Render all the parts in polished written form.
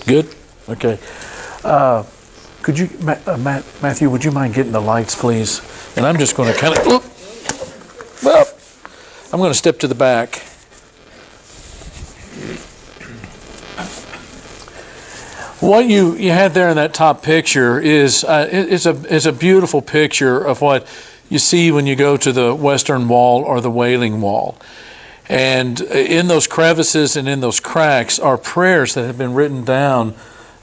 Good? Okay. Could you, Matthew, would you mind getting the lights, please? And I'm just going to kind of, well, I'm going to step to the back. What you had there in that top picture is a beautiful picture of what you see when you go to the Western Wall or the Wailing Wall. And in those crevices and in those cracks are prayers that have been written down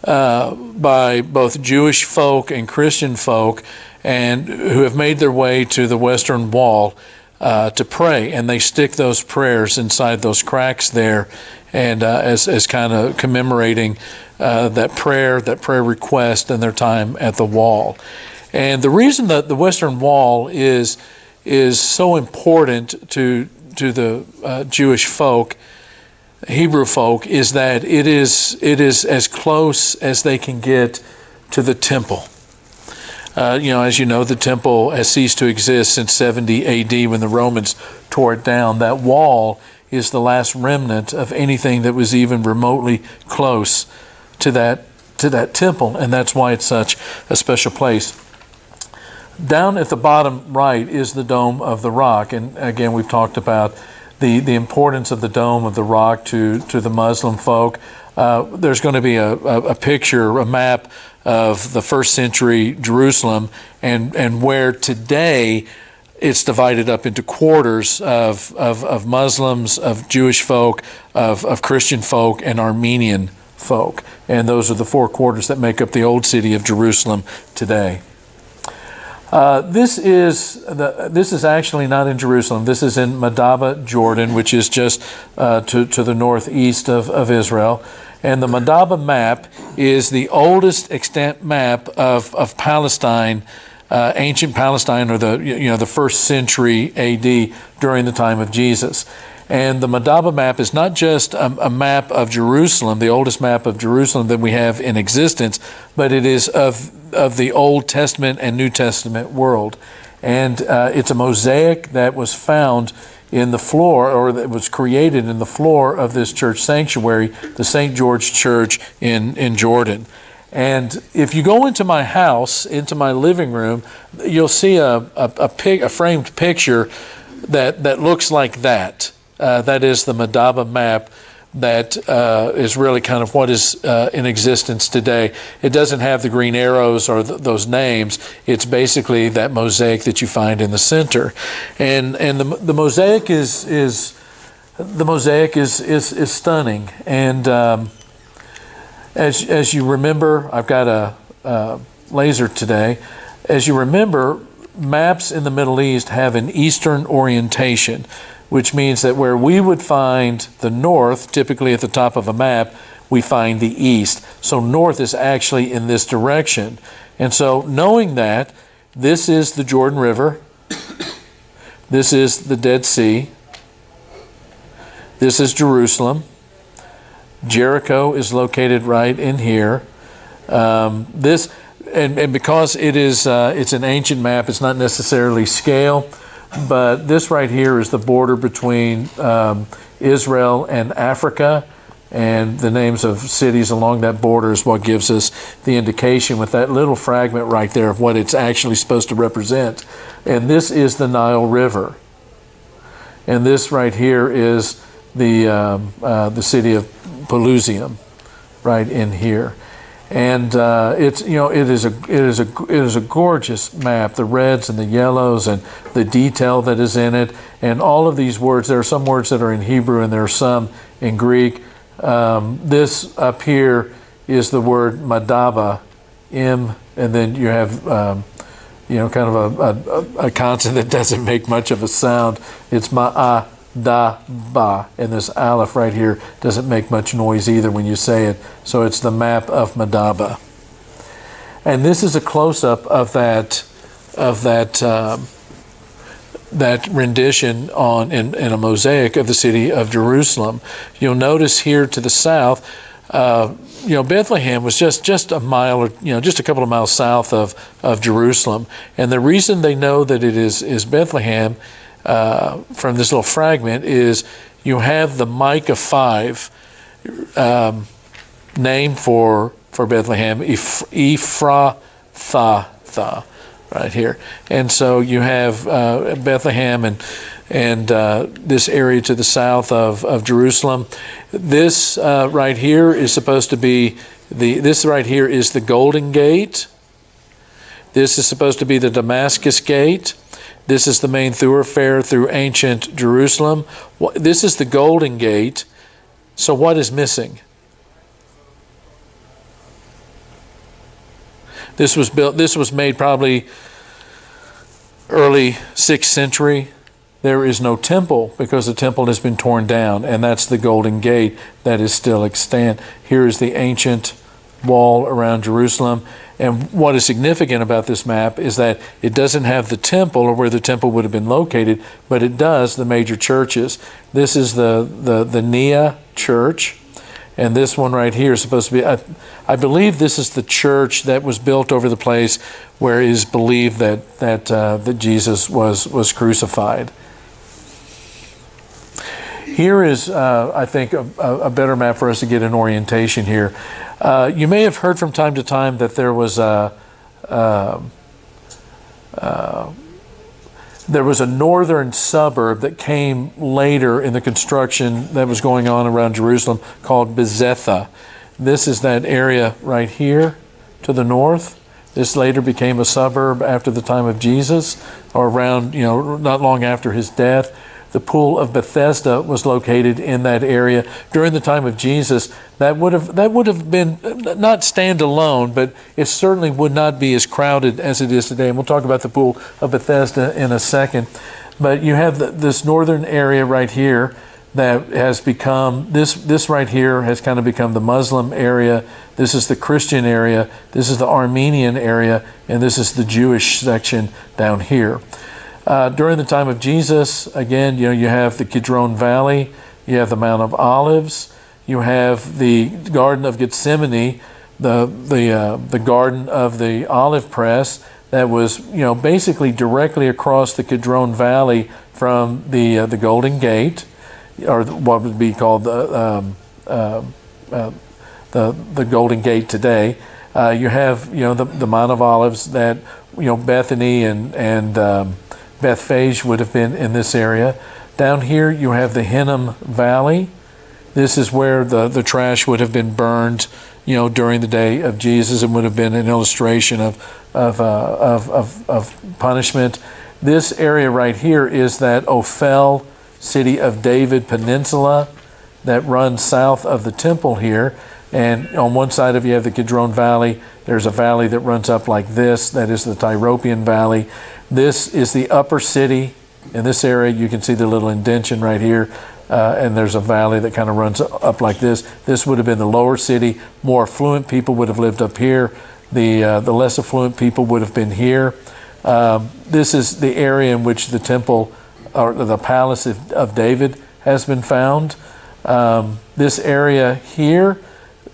by both Jewish folk and Christian folk, and who have made their way to the Western Wall to pray. And they stick those prayers inside those cracks there, and as kind of commemorating that prayer request and their time at the wall. And the reason that the Western Wall is so important to the Jewish folk, Hebrew folk, is that it is as close as they can get to the temple. As you know, the temple has ceased to exist since 70 AD when the Romans tore it down. That wall is the last remnant of anything that was even remotely close to that temple, and that's why it's such a special place. Down at the bottom right is the Dome of the Rock, and again, we've talked about the importance of the Dome of the Rock to the Muslim folk. There's going to be a picture, a map of the first century Jerusalem, and where today it's divided up into quarters of Muslims, of Jewish folk, of Christian folk, and Armenian folk. And those are the four quarters that make up the old city of Jerusalem today. This is actually not in Jerusalem. This is in Madaba, Jordan, which is just to the northeast of Israel. And the Madaba map is the oldest extant map of Palestine, ancient Palestine, or the first century AD, during the time of Jesus. And the Madaba map is not just a map of Jerusalem, the oldest map of Jerusalem that we have in existence, but it is of the Old Testament and New Testament world. And it's a mosaic that was found in the floor, or that was created in the floor of this church sanctuary, the St. George Church in Jordan. And if you go into my house, into my living room, you'll see a framed picture that looks like that. That is the Madaba map that is really kind of what is in existence today. It doesn't have the green arrows or those names. It's basically that mosaic that you find in the center, and the mosaic is stunning. And as you remember, I've got a laser today. As you remember, maps in the Middle East have an Eastern orientation, which means that where we would find the north, typically at the top of a map, we find the east. So north is actually in this direction. And so knowing that, this is the Jordan River, this is the Dead Sea, this is Jerusalem, Jericho is located right in here. And because it's an ancient map, it's not necessarily scale, but this right here is the border between Israel and Africa, and the names of cities along that border is what gives us the indication with that little fragment right there of what it's actually supposed to represent. And this is the Nile River. And this right here is the city of Pelusium, right in here. And it is a gorgeous map. The reds and the yellows and the detail that is in it, and all of these words. There are some words that are in Hebrew and there are some in Greek. This up here is the word Madaba, and then you have kind of a consonant that doesn't make much of a sound. It's Ma'ah. Da, ba, and this aleph right here doesn't make much noise either when you say it. So it's the map of Madaba. And this is a close-up of that rendition in a mosaic of the city of Jerusalem. You'll notice here to the south, Bethlehem was just a mile, or just a couple of miles south of Jerusalem. And the reason they know that it is Bethlehem from this little fragment is you have the Micah 5 name for Bethlehem, Ephrathah, right here. And so you have Bethlehem and this area to the south of Jerusalem. This right here is supposed to be this right here is the Golden Gate. This is supposed to be the Damascus Gate. This is the main thoroughfare through ancient Jerusalem. This is the Golden Gate. So what is missing? This was built. This was made probably early 6th century. There is no temple because the temple has been torn down, and that's the Golden Gate that is still extant. Here is the ancient wall around Jerusalem. And what is significant about this map is that it doesn't have the temple or where the temple would have been located, but it does the major churches. This is the Nia Church, and this one right here is supposed to be, I believe this is the church that was built over the place where it is believed that Jesus was crucified. Here is, I think, a better map for us to get an orientation here. You may have heard from time to time that there was a northern suburb that came later in the construction that was going on around Jerusalem called Bezetha. This is that area right here to the north. This later became a suburb after the time of Jesus, or around, not long after his death. The Pool of Bethesda was located in that area during the time of Jesus. That would have been not standalone, but it certainly would not be as crowded as it is today. And we'll talk about the Pool of Bethesda in a second. But you have this northern area right here that has become, this right here has kind of become the Muslim area. This is the Christian area. This is the Armenian area. And this is the Jewish section down here. During the time of Jesus, again, you have the Kidron Valley, you have the Mount of Olives, you have the Garden of Gethsemane, the Garden of the Olive Press that was, basically directly across the Kidron Valley from the Golden Gate, or what would be called the Golden Gate today. You have, the Mount of Olives that, Bethany and Bethphage would have been in this area. Down here you have the Hinnom Valley. This is where the trash would have been burned, during the day of Jesus, and would have been an illustration of punishment. This area right here is that Ophel, City of David Peninsula that runs south of the temple here. And on one side of you have the Kidron Valley. There's a valley that runs up like this. That is the Tyropian Valley. This is the upper city. In this area, you can see the little indention right here. And there's a valley that kind of runs up like this. This would have been the lower city. More affluent people would have lived up here. The less affluent people would have been here. This is the area in which the temple, or the palace of David, has been found. This area here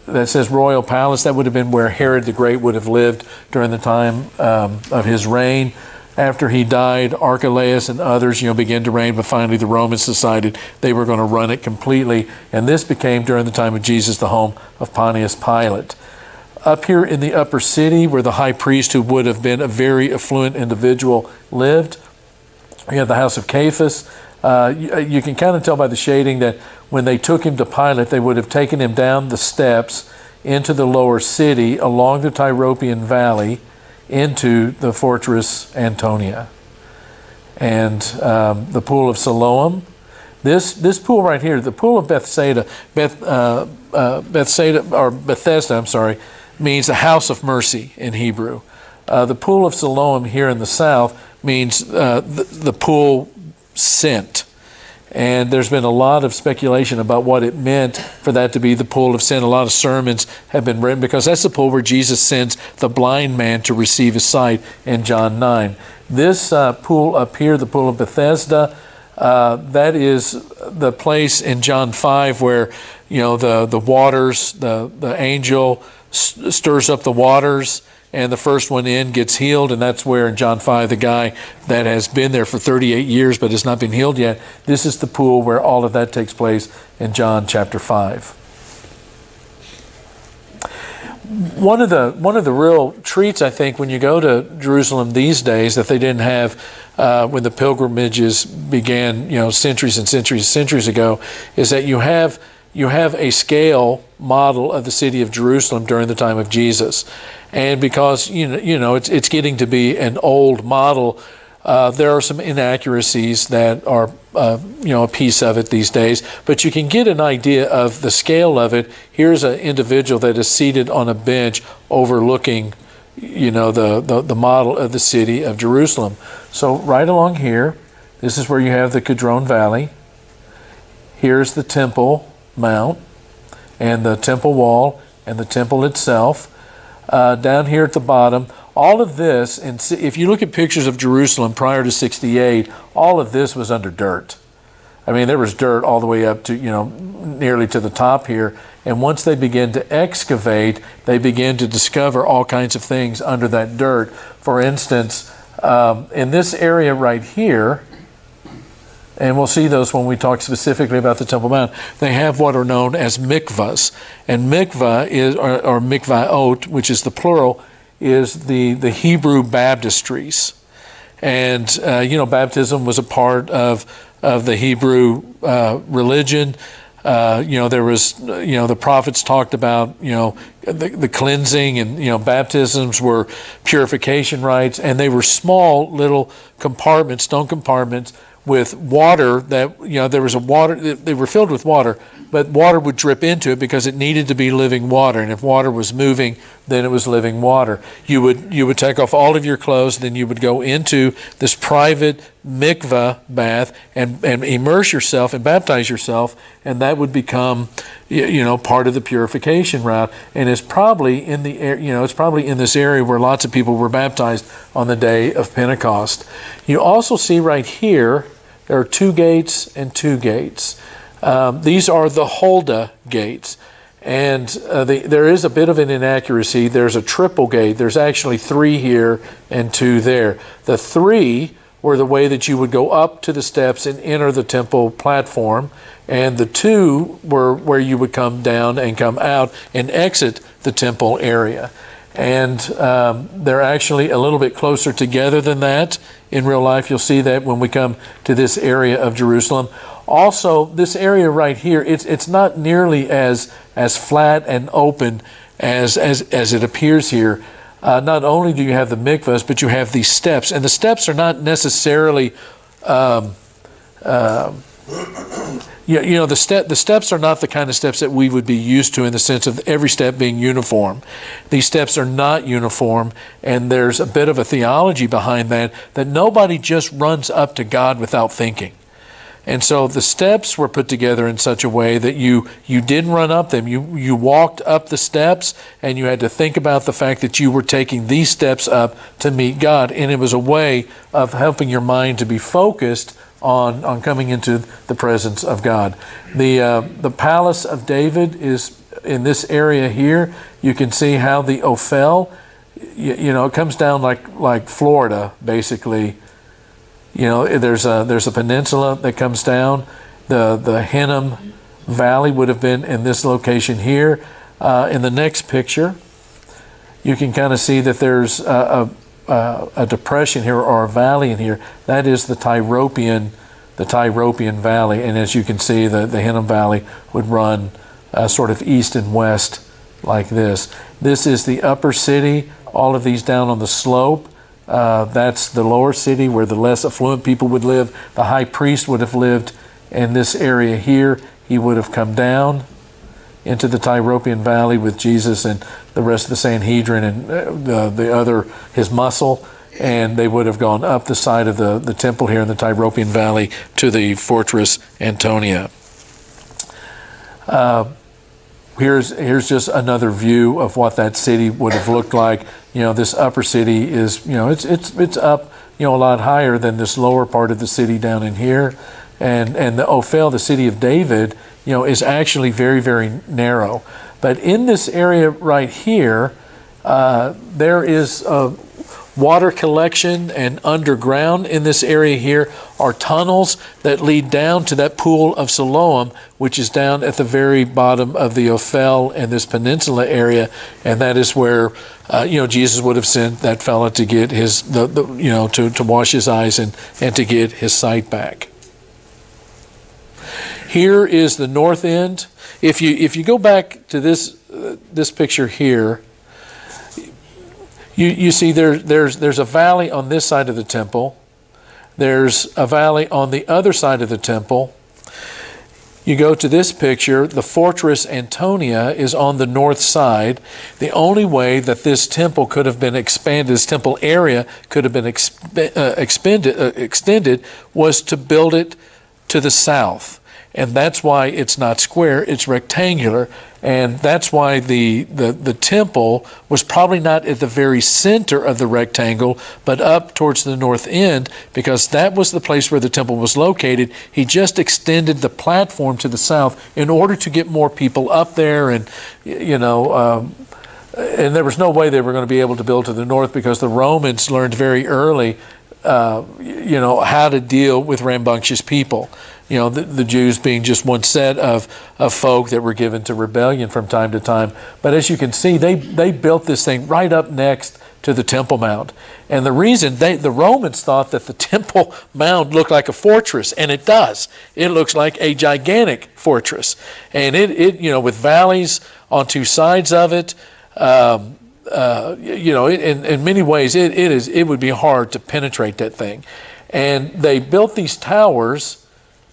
that says Royal Palace, that would have been where Herod the Great would have lived during the time of his reign. After he died, Archelaus and others, began to reign, but finally the Romans decided they were going to run it completely. And this became, during the time of Jesus, the home of Pontius Pilate. Up here in the upper city, where the high priest, who would have been a very affluent individual, lived, we have the house of Caiaphas. You can kind of tell by the shading that when they took him to Pilate, they would have taken him down the steps into the lower city, along the Tyropian Valley, into the fortress Antonia. And the Pool of Siloam. This pool right here, the Pool of Bethesda, means the house of mercy in Hebrew. The Pool of Siloam here in the south means the pool sent. And there's been a lot of speculation about what it meant for that to be the pool of sin. A lot of sermons have been written, because that's the pool where Jesus sends the blind man to receive his sight in John 9. This pool up here, the Pool of Bethesda, that is the place in John 5 where, the waters, the angel stirs up the waters, and the first one in gets healed, and that's where in John 5, the guy that has been there for 38 years but has not been healed yet, this is the pool where all of that takes place in John chapter 5. one of the real treats, I think, when you go to Jerusalem these days that they didn't have when the pilgrimages began, centuries and centuries and centuries ago, is that you have a scale model of the city of Jerusalem during the time of Jesus, and because it's getting to be an old model. There are some inaccuracies that are, a piece of it these days, but you can get an idea of the scale of it. Here's an individual that is seated on a bench overlooking, the model of the city of Jerusalem. So right along here, this is where you have the Kidron Valley. Here's the Temple Mount and the Temple Wall and the temple itself. Down here at the bottom, all of this, and if you look at pictures of Jerusalem prior to 68, all of this was under dirt. I mean, there was dirt all the way up to, nearly to the top here. And once they began to excavate, they began to discover all kinds of things under that dirt. For instance, in this area right here, and we'll see those when we talk specifically about the Temple Mount, they have what are known as mikvahs. And mikvah is, or mikvaot, which is the plural, is the Hebrew baptistries. And, baptism was a part of the Hebrew religion. There was, the prophets talked about, the cleansing, and, baptisms were purification rites, and they were small little compartments, stone compartments, with water that, there was they were filled with water, but water would drip into it because it needed to be living water. And if water was moving, then it was living water. You would take off all of your clothes, then you would go into this private mikvah bath and immerse yourself and baptize yourself, and that would become, part of the purification route. And it's probably in it's probably in this area where lots of people were baptized on the day of Pentecost. You also see right here, there are 2 gates and 2 gates. These are the Huldah gates. And there is a bit of an inaccuracy. There's a triple gate. There's actually 3 here and 2 there. The 3 were the way that you would go up to the steps and enter the temple platform. And the 2 were where you would come down and come out and exit the temple area. And they're actually a little bit closer together than that. In real life, you'll see that when we come to this area of Jerusalem. Also, this area right here, it's not nearly as flat and open as it appears here. Not only do you have the mikvahs, but you have these steps, and the steps are not necessarily, the steps are not the kind of steps that we would be used to in the sense of every step being uniform. These steps are not uniform, and there's a bit of a theology behind that nobody just runs up to God without thinking. And so the steps were put together in such a way that you didn't run up them. You walked up the steps, and you had to think about the fact that you were taking these steps up to meet God. And it was a way of helping your mind to be focused on coming into the presence of God. The palace of David is in this area here. You can see how the Ophel, it comes down like Florida, basically. There's a peninsula that comes down. The Hinnom Valley would have been in this location here. In the next picture, you can kind of see that there's a depression here, or a valley in here. That is the Tyropian Valley. And as you can see, the Hinnom Valley would run sort of east and west like this. This is the upper city. All of these down on the slope. That's the lower city where the less affluent people would live. The high priest would have lived in this area here. He would have come down into the Tyropian Valley with Jesus and the rest of the Sanhedrin and his muscle, and they would have gone up the side of the temple here in the Tyropian Valley to the fortress Antonia. Here's just another view of what that city would have looked like. This upper city is, it's up, a lot higher than this lower part of the city down in here. And the Ophel, the city of David, is actually very, very narrow. But in this area right here, there is water collection and underground in this area here are tunnels that lead down to that pool of Siloam, which is down at the very bottom of the Ophel and this peninsula area, and that is where Jesus would have sent that fella to get his to wash his eyes and to get his sight back. Here is the north end. If you go back to this picture here, you see there's a valley on this side of the temple. There's a valley on the other side of the temple. You go to this picture, the fortress Antonia is on the north side. The only way that this temple could have been expanded, this temple area could have been extended, was to build it to the south. And that's why it's not square, it's rectangular. And that's why the temple was probably not at the very center of the rectangle, but up towards the north end, because that was the place where the temple was located. He just extended the platform to the south in order to get more people up there. And, and there was no way they were going to be able to build to the north, because the Romans learned very early, how to deal with rambunctious people. The Jews being just one set of folk that were given to rebellion from time to time. But as you can see, they built this thing right up next to the Temple Mount. And the reason, the Romans thought that the Temple Mount looked like a fortress, and it does. It looks like a gigantic fortress. And it with valleys on two sides of it, in many ways, it would be hard to penetrate that thing. And they built these towers.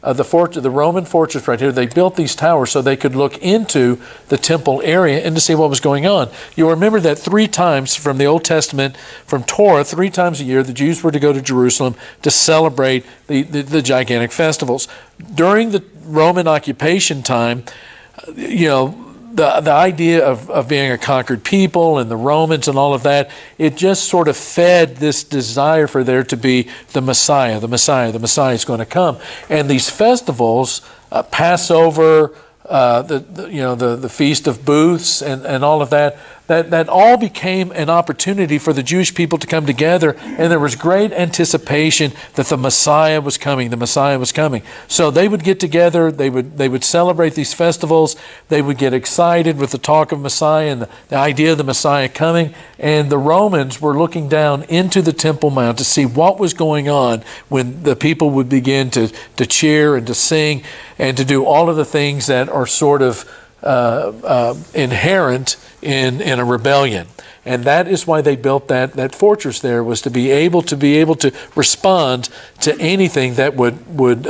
The Roman fortress right here, they built these towers so they could look into the temple area and to see what was going on. You'll remember that 3 times from the Old Testament, from Torah, 3 times a year, the Jews were to go to Jerusalem to celebrate the gigantic festivals. During the Roman occupation time, the idea of being a conquered people and the Romans and all of that, it just sort of fed this desire for there to be the Messiah. The Messiah is going to come. And these festivals, Passover, the Feast of Booths and all of that all became an opportunity for the Jewish people to come together, and there was great anticipation that the Messiah was coming. The Messiah was coming. So they would get together, they would celebrate these festivals, they would get excited with the talk of Messiah and the idea of the Messiah coming, and the Romans were looking down into the Temple Mount to see what was going on when the people would begin to cheer and to sing and to do all of the things that are sort of inherent in a rebellion. And that is why they built that fortress there, was to be able to respond to anything that would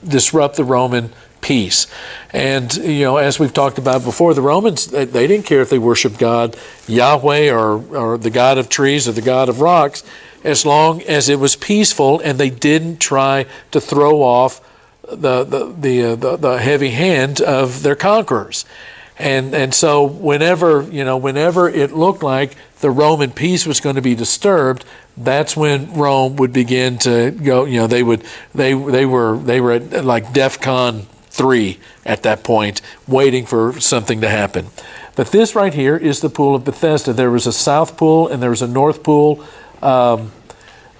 disrupt the Roman peace. And as we've talked about before, the Romans, they didn't care if they worshiped God Yahweh or the God of trees or the God of rocks, as long as it was peaceful and they didn't try to throw off the heavy hand of their conquerors. And so whenever it looked like the Roman peace was going to be disturbed, that's when Rome would begin to go. They were at like DEFCON 3 at that point, waiting for something to happen. But this right here is the Pool of Bethesda. There was a south pool and there was a north pool.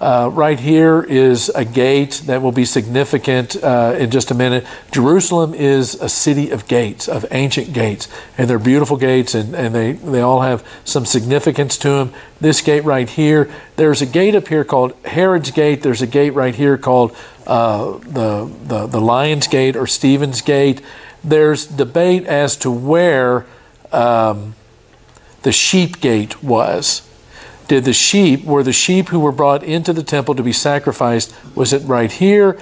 Right here is a gate that will be significant in just a minute. Jerusalem is a city of gates, of ancient gates, and they're beautiful gates, and they all have some significance to them. This gate right here, there's a gate up here called Herod's Gate. There's a gate right here called the Lion's Gate or Stephen's Gate. There's debate as to where the Sheep Gate was. Were the sheep who were brought into the temple to be sacrificed, was it right here?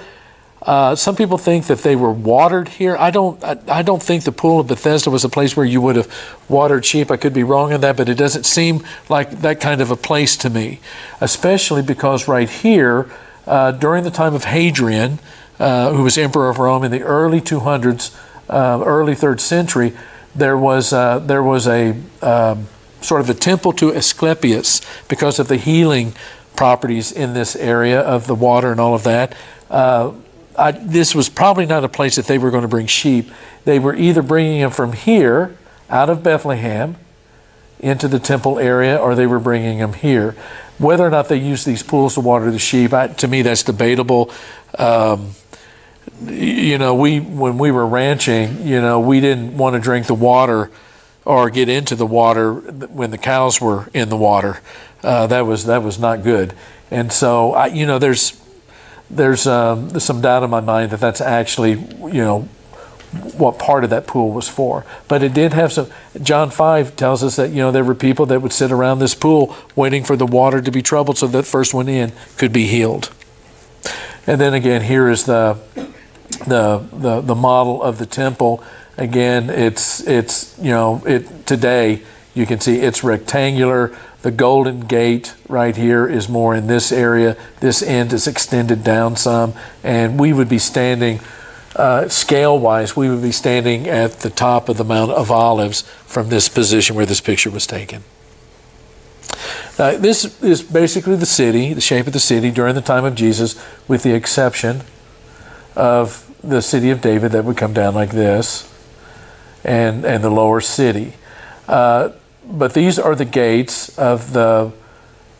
Some people think that they were watered here. I don't think the Pool of Bethesda was a place where you would have watered sheep. I could be wrong on that, but it doesn't seem like that kind of a place to me, especially because right here, during the time of Hadrian, who was emperor of Rome in the early 200s, early 3rd century, there was a sort of a temple to Asclepius because of the healing properties in this area of the water and all of that. This was probably not a place that they were going to bring sheep. They were either bringing them from here, out of Bethlehem, into the temple area or they were bringing them here. Whether or not they used these pools to water the sheep, to me that's debatable. You know, when we were ranching, you know, we didn't want to drink the water or get into the water when the cows were in the water. That was not good. And so, you know, there's some doubt in my mind that that's actually, you know, what part of that pool was for. But it did have some. John 5 tells us that, you know, there were people that would sit around this pool waiting for the water to be troubled so that first one in could be healed. And then again, here is the model of the temple. Again, it's you know, today you can see it's rectangular. The Golden Gate right here is more in this area. This end is extended down some, and we would be standing, scale-wise, we would be standing at the top of the Mount of Olives from this position where this picture was taken. This is basically the city, the shape of the city during the time of Jesus, with the exception of the city of David that would come down like this, and the lower city. But these are the gates of the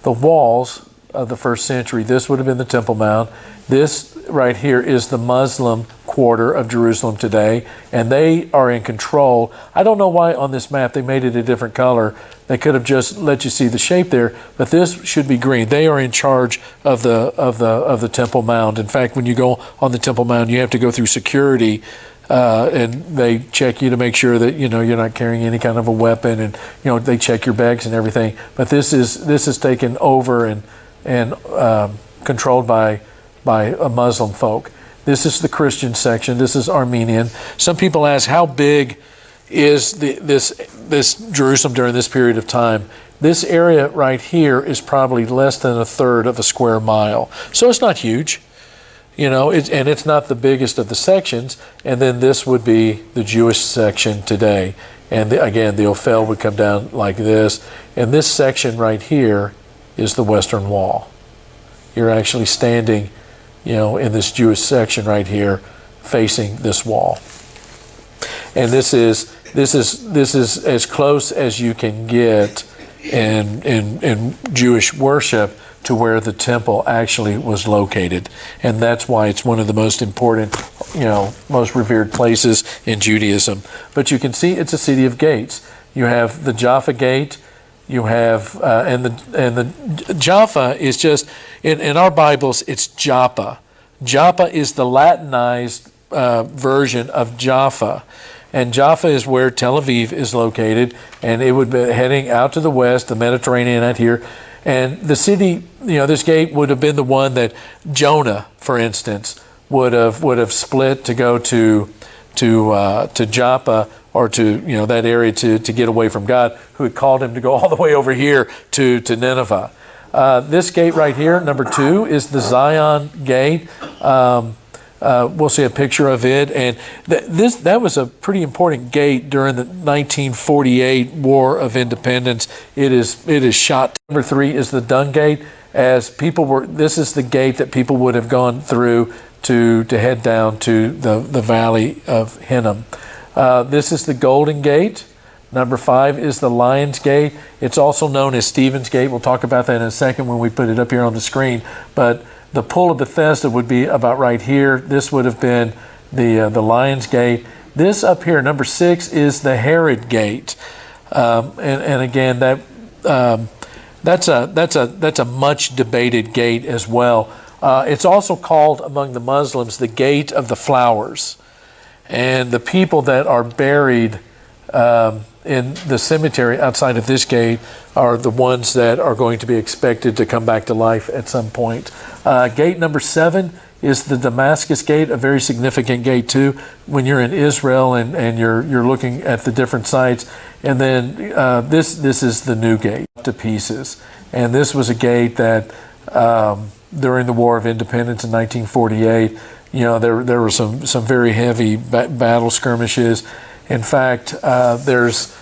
walls of the first century. This would have been the Temple Mount. This right here is the Muslim quarter of Jerusalem today, and they are in control. I don't know why on this map they made it a different color. They could have just let you see the shape there, but this should be green. They are in charge of the Temple Mount. In fact, when you go on the Temple Mount, you have to go through security, and they check you to make sure that, you know, you're not carrying any kind of a weapon, and, you know, they check your bags and everything. But this is taken over and controlled by a Muslim folk. This is the Christian section. This is Armenian. Some people ask, how big is this Jerusalem during this period of time? This area right here is probably less than a third of a square mile. So it's not huge, you know, and it's not the biggest of the sections. And then this would be the Jewish section today. And again, the Ophel would come down like this. And this section right here is the Western Wall. You're actually standing, you know, in this Jewish section right here, facing this wall. And this is as close as you can get in Jewish worship to where the temple actually was located. And that's why it's one of the most important, you know, most revered places in Judaism. But you can see it's a city of gates. You have the Jaffa Gate. You have and the Jaffa is just in our Bibles it's Joppa. Joppa is the Latinized version of Jaffa, and Jaffa is where Tel Aviv is located, and it would be heading out to the west, the Mediterranean out here, and the city, you know, this gate would have been the one that Jonah, for instance, would have split to go to Joppa, or to, you know, that area to get away from God, who had called him to go all the way over here to Nineveh. This gate right here, number 2, is the Zion Gate. We'll see a picture of it, and that was a pretty important gate during the 1948 War of Independence. It is shot. Number 3 is the Dung Gate. As people were, this is the gate that people would have gone through to head down to the valley of Hinnom. This is the Golden Gate. Number 5 is the Lion's Gate. It's also known as Stephen's Gate. We'll talk about that in a second when we put it up here on the screen. But the Pool of Bethesda would be about right here. This would have been the Lion's Gate. This up here, number 6, is the Herod Gate. And again, that's a much debated gate as well. It's also called among the Muslims the Gate of the Flowers. And the people that are buried in the cemetery outside of this gate are the ones that are going to be expected to come back to life at some point. Gate number 7 is the Damascus Gate, a very significant gate too when you're in Israel and you're looking at the different sites. And then this is the New Gate to pieces. And this was a gate that during the War of Independence in 1948, you know, there were some very heavy battle skirmishes. In fact, there's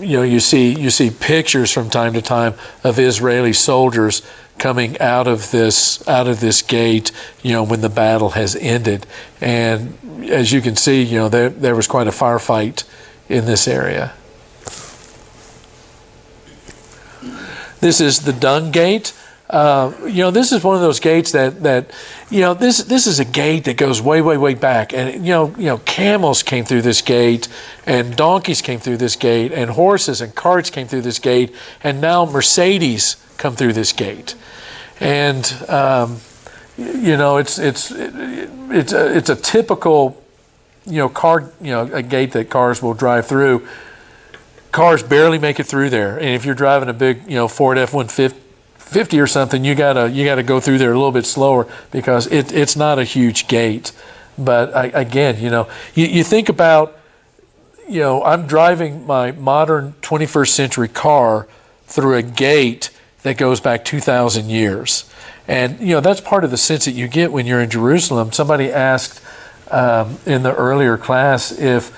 you know, you see pictures from time to time of Israeli soldiers coming out of this gate, you know, when the battle has ended. And as you can see, you know, there was quite a firefight in this area. This is the Dung Gate. This is one of those gates that this is a gate that goes way, way, way back. And, camels came through this gate, and donkeys came through this gate, and horses and carts came through this gate, and now Mercedes come through this gate. And, it's a typical, car, a gate that cars will drive through. Cars barely make it through there. And if you're driving a big, Ford F-150 or something, you gotta go through there a little bit slower because it's not a huge gate. But again, you think about, I'm driving my modern 21st century car through a gate that goes back 2,000 years. And, that's part of the sense that you get when you're in Jerusalem. Somebody asked in the earlier class if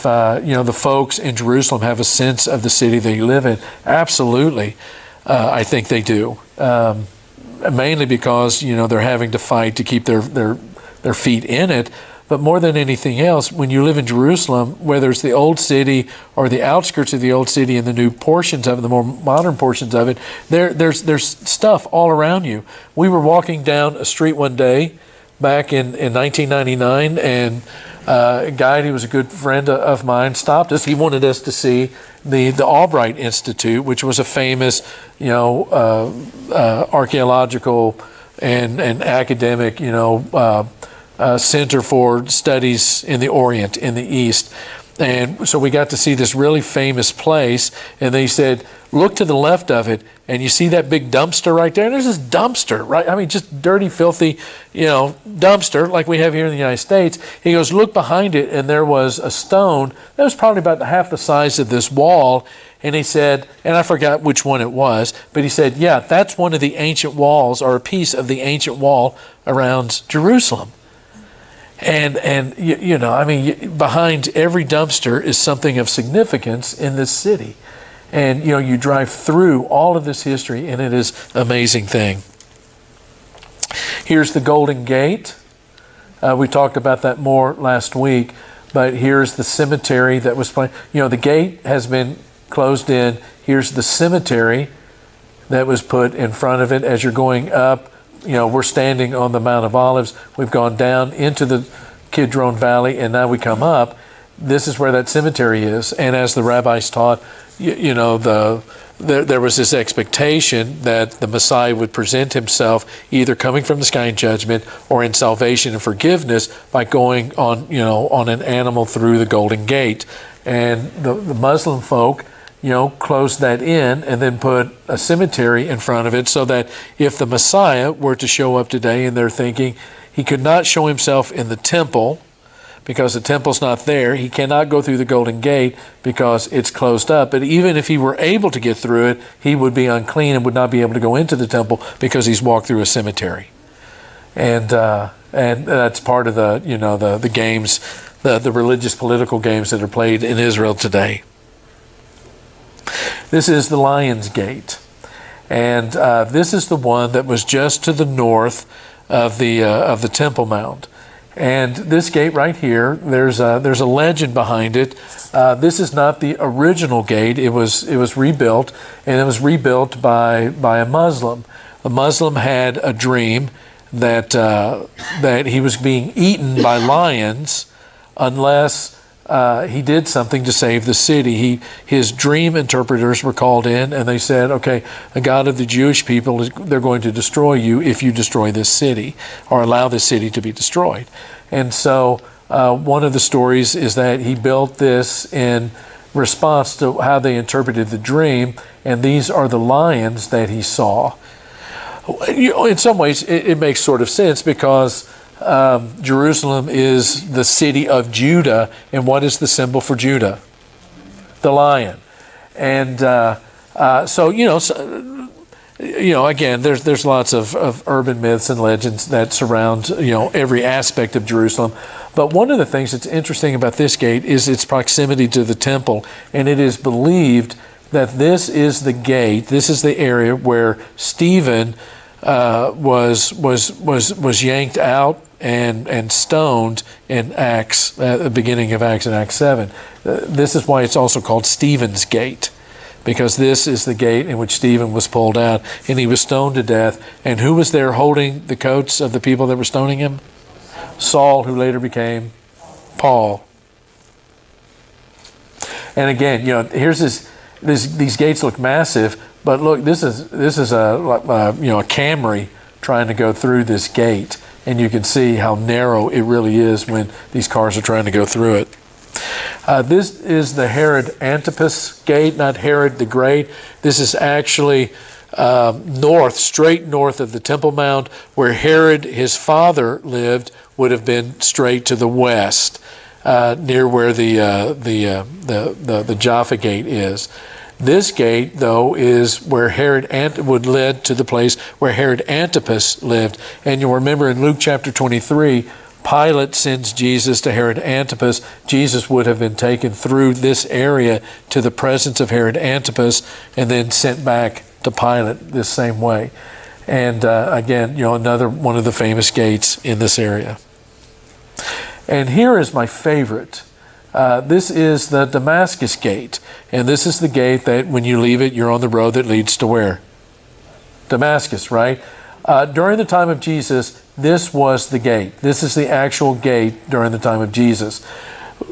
the folks in Jerusalem have a sense of the city they live in. Absolutely. I think they do. Mainly because, they're having to fight to keep their feet in it. But more than anything else, when you live in Jerusalem, whether it's the old city or the outskirts of the old city and the new portions of it, the more modern portions of it, there's stuff all around you. We were walking down a street one day back in 1999, and a guy who was a good friend of mine stopped us. He wanted us to see the Albright Institute, which was a famous, archaeological and academic, center for studies in the Orient, in the East. And so we got to see this really famous place, and they said, look to the left of it, and you see that big dumpster right there? And there's this dumpster, right? I mean, just dirty, filthy, dumpster like we have here in the United States. He goes, look behind it, and there was a stone that was probably about half the size of this wall. And he said, and I forgot which one it was, but he said, yeah, that's one of the ancient walls, or a piece of the ancient wall around Jerusalem. And behind every dumpster is something of significance in this city. And, you drive through all of this history, and it is an amazing thing. Here's the Golden Gate. We talked about that more last week, but here's the cemetery that was planned. The gate has been closed in. Here's the cemetery that was put in front of it as you're going up. We're standing on the Mount of Olives. We've gone down into the Kidron Valley, and now we come up. This is where that cemetery is. And as the rabbis taught, there was this expectation that the Messiah would present himself either coming from the sky in judgment or in salvation and forgiveness by going on an animal through the Golden Gate. And the Muslim folk closed that in and then put a cemetery in front of it so that if the Messiah were to show up today, and they're thinking he could not show himself in the temple because the temple's not there, he cannot go through the Golden Gate because it's closed up. But even if he were able to get through it, he would be unclean and would not be able to go into the temple because he's walked through a cemetery. And that's part of the games, the religious political games that are played in Israel today. This is the Lion's Gate, and this is the one that was just to the north of the Temple Mount. And this gate right here, there's a legend behind it. This is not the original gate. It was rebuilt, and it was rebuilt by a Muslim. The Muslim had a dream that he was being eaten by lions unless he did something to save the city. His dream interpreters were called in, and they said, okay, the God of the Jewish people, they're going to destroy you if you destroy this city or allow this city to be destroyed. And so one of the stories is that he built this in response to how they interpreted the dream, and these are the lions that he saw. In some ways, it makes sort of sense because Jerusalem is the city of Judah, and what is the symbol for Judah? The lion. And again, there's lots of urban myths and legends that surround every aspect of Jerusalem. But one of the things that's interesting about this gate is its proximity to the temple, and it is believed that this is the gate. This is the area where Stephen was yanked out and stoned in Acts, at the beginning of Acts in Acts 7. This is why it's also called Stephen's Gate, because this is the gate in which Stephen was pulled out, and he was stoned to death. And who was there holding the coats of the people that were stoning him? Saul, who later became Paul. And again, here's these gates look massive, but look, this is a Camry trying to go through this gate, and you can see how narrow it really is when these cars are trying to go through it. This is the Herod Antipas gate, not Herod the Great. This is actually straight north of the Temple Mount. Where Herod, his father, lived would have been straight to the west, near where the Jaffa Gate is. This gate, though, is where would lead to the place where Herod Antipas lived. And you'll remember in Luke chapter 23, Pilate sends Jesus to Herod Antipas. Jesus would have been taken through this area to the presence of Herod Antipas and then sent back to Pilate this same way. And again, another one of the famous gates in this area. And here is my favorite. This is the Damascus Gate. And this is the gate that when you leave it, you're on the road that leads to where? Damascus, right? During the time of Jesus, this was the gate. This is the actual gate during the time of Jesus.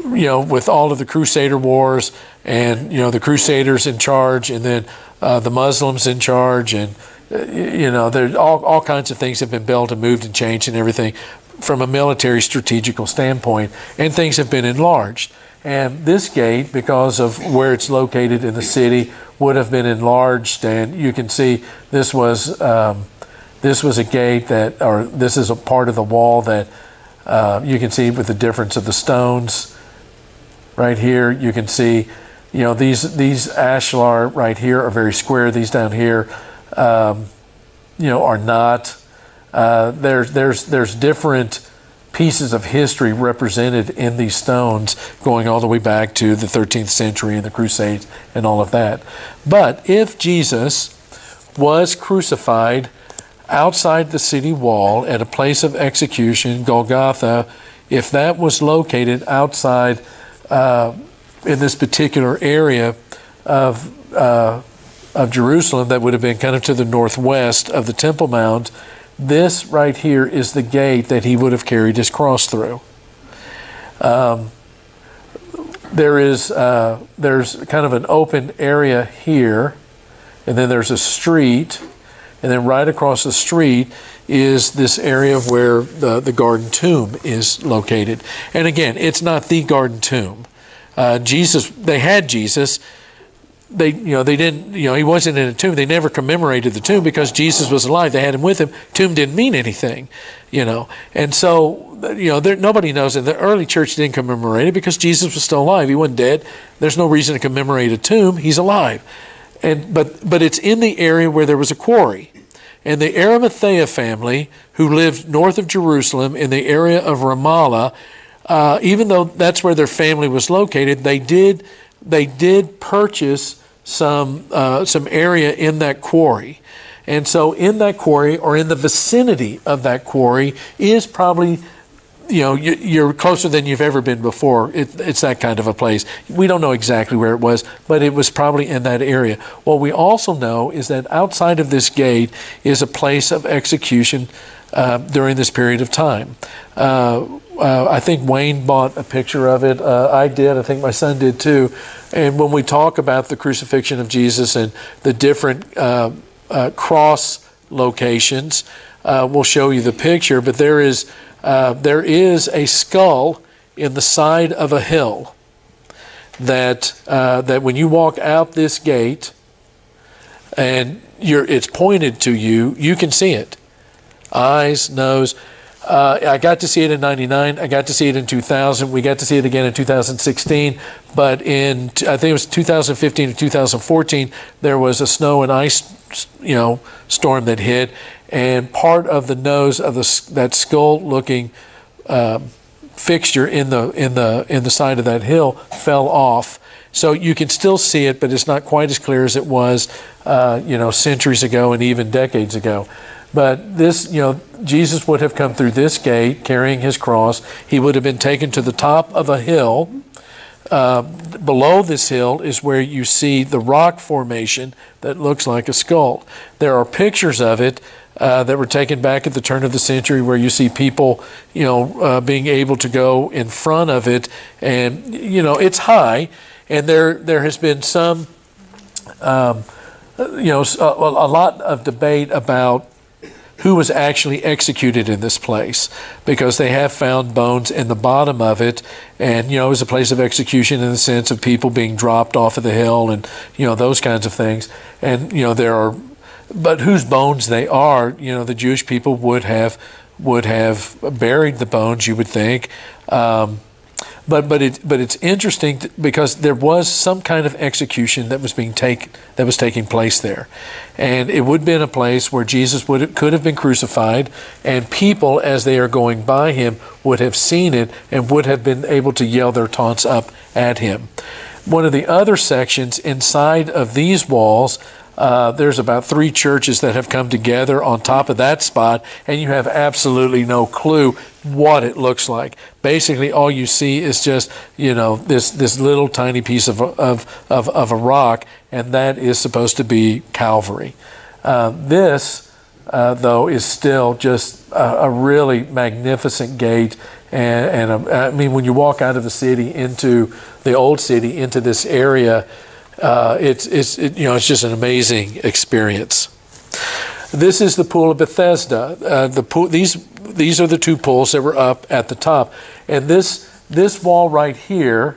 With all of the Crusader wars and, the Crusaders in charge, and then the Muslims in charge, and, there's all kinds of things have been built and moved and changed and everything from a military strategical standpoint, and things have been enlarged. And this gate, because of where it's located in the city, would have been enlarged, and you can see this was a gate this is a part of the wall that you can see with the difference of the stones. Right here, you can see, these ashlar right here are very square. These down here, are not. There's different pieces of history represented in these stones going all the way back to the 13th century and the Crusades and all of that. But if Jesus was crucified outside the city wall at a place of execution, Golgotha, if that was located outside in this particular area of Jerusalem, that would have been kind of to the northwest of the Temple Mount, this right here is the gate that he would have carried his cross through. There's kind of an open area here, and then there's a street, and then right across the street is this area where the garden tomb is located. And again, it's not the garden tomb. They had Jesus. They didn't, he wasn't in a tomb. They never commemorated the tomb because Jesus was alive. They had him with them. Tomb didn't mean anything, And so, nobody knows. And the early church didn't commemorate it because Jesus was still alive. He wasn't dead. There's no reason to commemorate a tomb. He's alive. But it's in the area where there was a quarry. And the Arimathea family, who lived north of Jerusalem in the area of Ramallah, even though that's where their family was located, they did purchase some area in that quarry. And so in that quarry, or in the vicinity of that quarry, is probably, you're closer than you've ever been before. It's that kind of a place. We don't know exactly where it was, but it was probably in that area. What we also know is that outside of this gate is a place of execution during this period of time. I think Wayne bought a picture of it. I did. I think my son did too. And when we talk about the crucifixion of Jesus and the different cross locations, we'll show you the picture. But there is a skull in the side of a hill that when you walk out this gate and it's pointed to you, you can see it. Eyes, nose. I got to see it in 99. I got to see it in 2000. We got to see it again in 2016. But I think it was 2015 and 2014, there was a snow and ice, storm that hit, and part of the nose of that skull-looking fixture in the side of that hill fell off. So you can still see it, but it's not quite as clear as it was, centuries ago and even decades ago. But this, Jesus would have come through this gate carrying his cross. He would have been taken to the top of a hill below this hill is where you see the rock formation that looks like a skull. There are pictures of it that were taken back at the turn of the century where you see people, being able to go in front of it, and it's high, and there has been some, a lot of debate about who was actually executed in this place, because they have found bones in the bottom of it, and it was a place of execution in the sense of people being dropped off of the hill, and those kinds of things. And but whose bones they are, the Jewish people would have buried the bones, you would think. But it's interesting because there was some kind of execution that was taking place there, and it would have been a place where Jesus could have been crucified, and people, as they are going by him, would have seen it and would have been able to yell their taunts up at him. One of the other sections inside of these walls, there's about 3 churches that have come together on top of that spot, and you have absolutely no clue what it looks like. Basically, all you see is just this little tiny piece of a rock, and that is supposed to be Calvary. This, though, is still just a really magnificent gate, and I mean, when you walk out of the city into the old city into this area, it's just an amazing experience. This is the Pool of Bethesda. These are the 2 pools that were up at the top, and this wall right here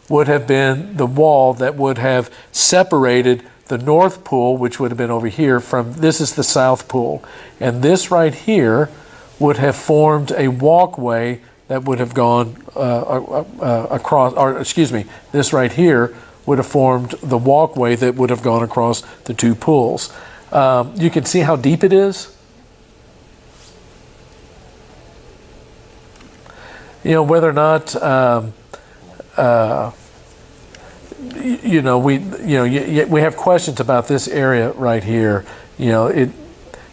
would have been the wall that would have separated the north pool, which would have been over here, from this is the south pool, and this right here would have formed a walkway that would have gone across, or excuse me, this right here would have formed the walkway that would have gone across the 2 pools. You can see how deep it is. Whether or not we have questions about this area right here.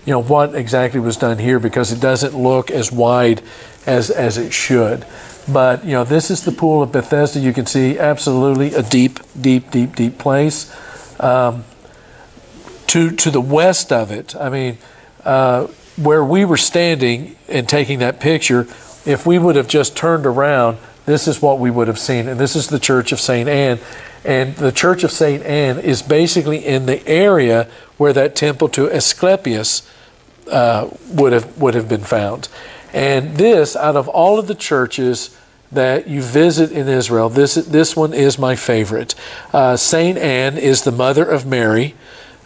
What exactly was done here, because it doesn't look as wide as it should. But this is the Pool of Bethesda. You can see absolutely a deep place. To the west of it, I mean, where we were standing and taking that picture, if we would have just turned around, this is what we would have seen. And this is the Church of St. Anne. And the Church of St. Anne is basically in the area where that temple to Asclepius would have been found. And this, out of all of the churches that you visit in Israel, this one is my favorite. St. Anne is the mother of Mary.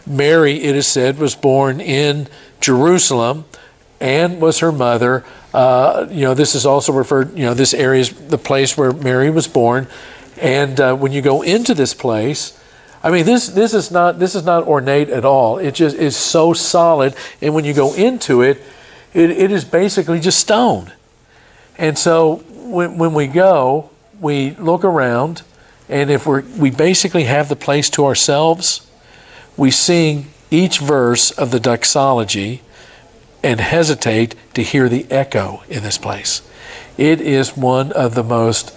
Mary, it is said, was born in Jerusalem. Anne was her mother. This is also referred, this area is the place where Mary was born. And when you go into this place, I mean, this is not ornate at all. It just is so solid. And when you go into it, it is basically just stone. And so when we go, we look around, and if we basically have the place to ourselves, we sing each verse of the doxology and hesitate to hear the echo in this place. It is one of the most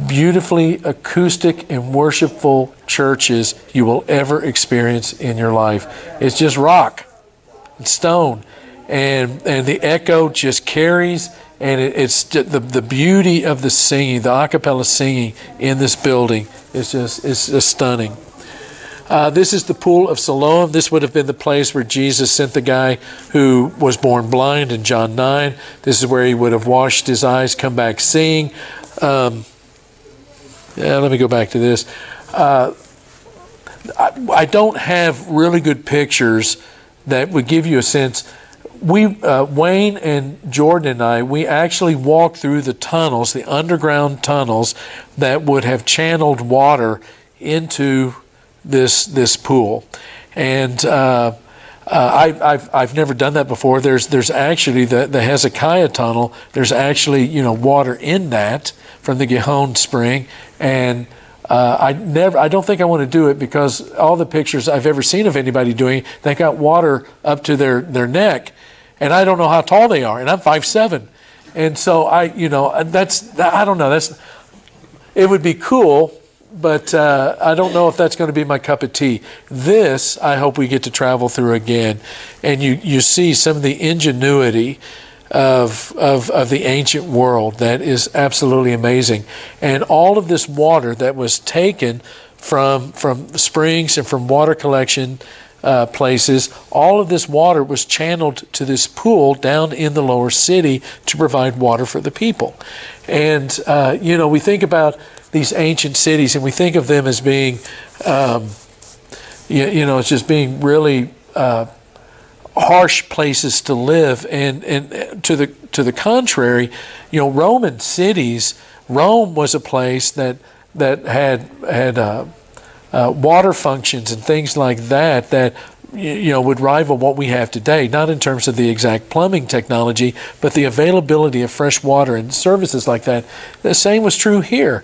beautifully acoustic and worshipful churches you will ever experience in your life. It's just rock and stone, and the echo just carries, and it's just the beauty of the singing, the a cappella singing in this building is just stunning. This is the Pool of Siloam. This would have been the place where Jesus sent the guy who was born blind in John 9. This is where he would have washed his eyes, come back seeing. Let me go back to this. I don't have really good pictures that would give you a sense. Wayne and Jordan and I, we actually walked through the tunnels, the underground tunnels that would have channeled water into this pool, and I've never done that before. There's actually the Hezekiah tunnel. There's actually water in that from the Gihon spring, and I don't think I want to do it, because all the pictures I've ever seen of anybody doing, they got water up to their neck, and I don't know how tall they are, and I'm 5'7", and so I don't know. it would be cool, but I don't know if that's going to be my cup of tea. This, I hope we get to travel through again, and you see some of the ingenuity of the ancient world that is absolutely amazing. And all of this water that was taken from springs and from water collection places, all of this water was channeled to this pool down in the lower city to provide water for the people. And we think about these ancient cities, and we think of them as being, it's just being really harsh places to live. And to the contrary, Roman cities, Rome was a place that had water functions and things like that would rival what we have today, not in terms of the exact plumbing technology, but the availability of fresh water and services like that. The same was true here.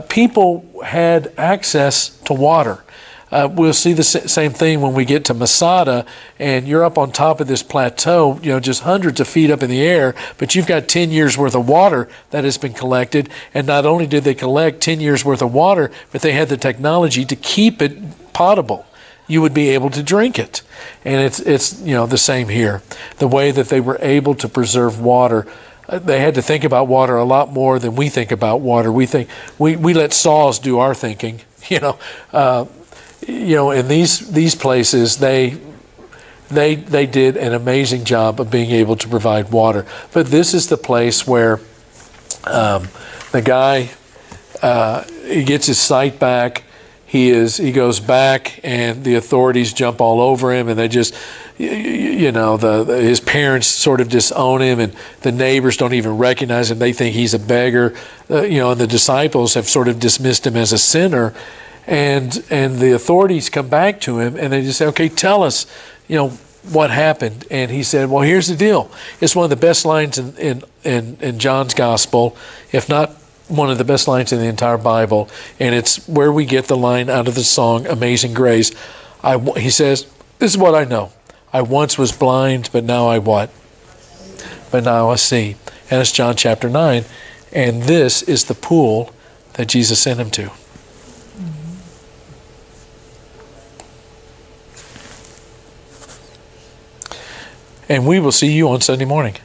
People had access to water. We'll see the same thing when we get to Masada, and you're up on top of this plateau, just hundreds of feet up in the air, but you've got 10 years worth of water that has been collected. And not only did they collect 10 years worth of water, but they had the technology to keep it potable. You would be able to drink it. And it's the same here. The way that they were able to preserve water, they had to think about water a lot more than we think about water. We let saws do our thinking, in these places, they did an amazing job of being able to provide water. But this is the place where the guy he gets his sight back. He goes back, and the authorities jump all over him, and they just, his parents sort of disown him, and the neighbors don't even recognize him. They think he's a beggar, and the disciples have sort of dismissed him as a sinner. And the authorities come back to him, and they just say, okay, tell us, what happened. And he said, well, here's the deal. It's one of the best lines in John's gospel, if not one of the best lines in the entire Bible. And it's where we get the line out of the song, Amazing Grace. He says, this is what I know. I once was blind, but now I what? But now I see. And it's John chapter 9. And this is the pool that Jesus sent him to. And we will see you on Sunday morning.